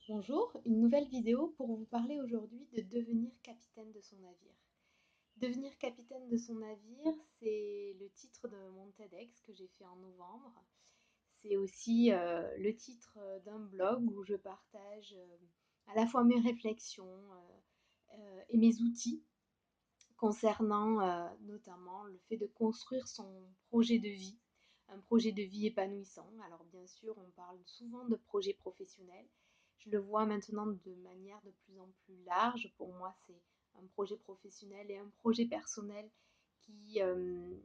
Bonjour, une nouvelle vidéo pour vous parler aujourd'hui de devenir capitaine de son navire. Devenir capitaine de son navire, c'est le titre de mon TEDx que j'ai fait en novembre. C'est aussi le titre d'un blog où je partage à la fois mes réflexions et mes outils concernant notamment le fait de construire son projet de vie, un projet de vie épanouissant. Alors bien sûr, on parle souvent de projet professionnel. Je le vois maintenant de manière de plus en plus large. Pour moi, c'est un projet professionnel et un projet personnel qui, euh,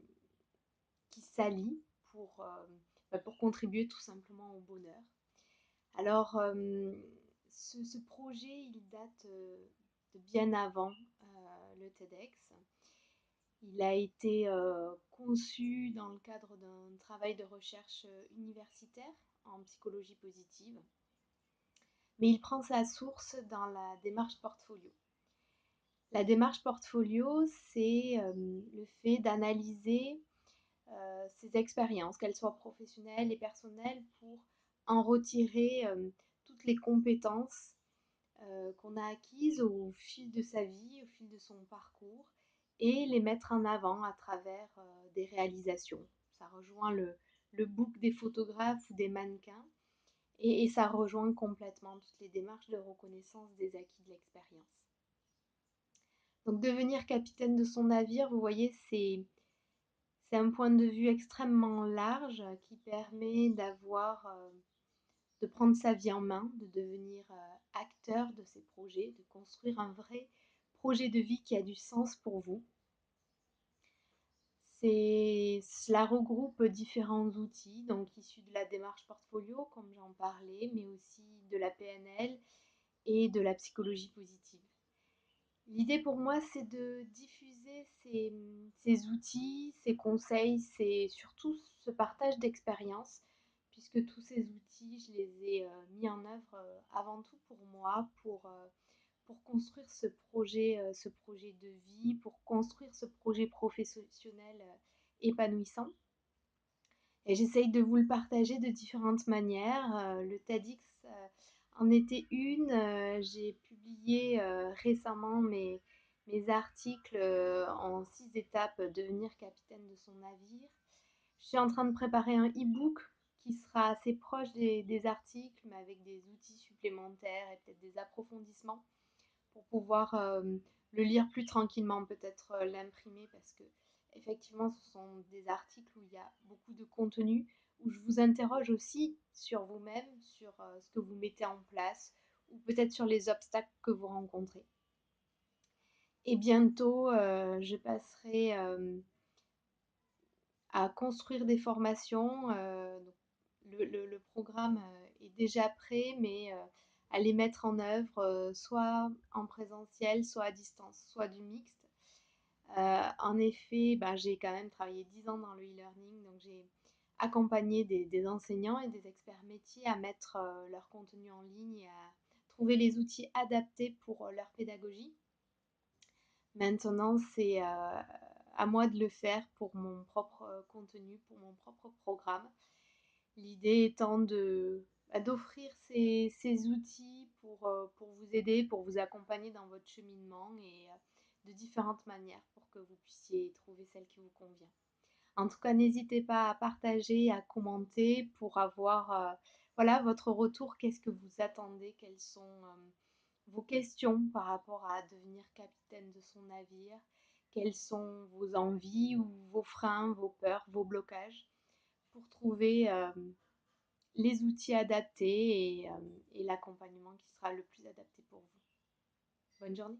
qui s'allient pour contribuer tout simplement au bonheur. Alors, ce projet, il date de bien avant le TEDx. Il a été conçu dans le cadre d'un travail de recherche universitaire en psychologie positive, mais il prend sa source dans la démarche portfolio. La démarche portfolio, c'est le fait d'analyser ses expériences, qu'elles soient professionnelles et personnelles, pour en retirer toutes les compétences qu'on a acquises au fil de sa vie, au fil de son parcours, et les mettre en avant à travers des réalisations. Ça rejoint le book des photographes ou des mannequins, et ça rejoint complètement toutes les démarches de reconnaissance des acquis de l'expérience. Donc devenir capitaine de son navire, vous voyez, c'est un point de vue extrêmement large qui permet de prendre sa vie en main, de devenir acteur de ses projets, de construire un vrai projet de vie qui a du sens pour vous. Cela regroupe différents outils, donc issus de la démarche portfolio, comme j'en parlais, mais aussi de la PNL et de la psychologie positive. L'idée pour moi, c'est de diffuser ces outils, ces conseils, c'est surtout ce partage d'expériences, puisque tous ces outils, je les ai mis en œuvre avant tout pour moi, pour construire ce projet de vie, pour construire ce projet professionnel épanouissant. Et j'essaye de vous le partager de différentes manières. Le TEDx en était une. J'ai publié récemment mes articles en 6 étapes, devenir capitaine de son navire. Je suis en train de préparer un e-book qui sera assez proche des articles, mais avec des outils supplémentaires et peut-être des approfondissements pour pouvoir le lire plus tranquillement, peut-être l'imprimer, parce que effectivement ce sont des articles où il y a beaucoup de contenu, où je vous interroge aussi sur vous-même, sur ce que vous mettez en place, ou peut-être sur les obstacles que vous rencontrez. Et bientôt, je passerai à construire des formations. Donc le programme est déjà prêt, mais à les mettre en œuvre, soit en présentiel, soit à distance, soit du mixte. En effet, ben, j'ai quand même travaillé 10 ans dans le e-learning, donc j'ai accompagné des enseignants et des experts métiers à mettre leur contenu en ligne et à trouver les outils adaptés pour leur pédagogie. Maintenant, c'est à moi de le faire pour mon propre contenu, pour mon propre programme. L'idée étant d'offrir ces outils pour vous aider, pour vous accompagner dans votre cheminement et de différentes manières pour que vous puissiez trouver celle qui vous convient. En tout cas, n'hésitez pas à partager, à commenter pour avoir voilà, votre retour. Qu'est-ce que vous attendez? Quelles sont vos questions par rapport à devenir capitaine de son navire? Quelles sont vos envies ou vos freins, vos peurs, vos blocages pour trouver les outils adaptés et l'accompagnement qui sera le plus adapté pour vous. Bonne journée.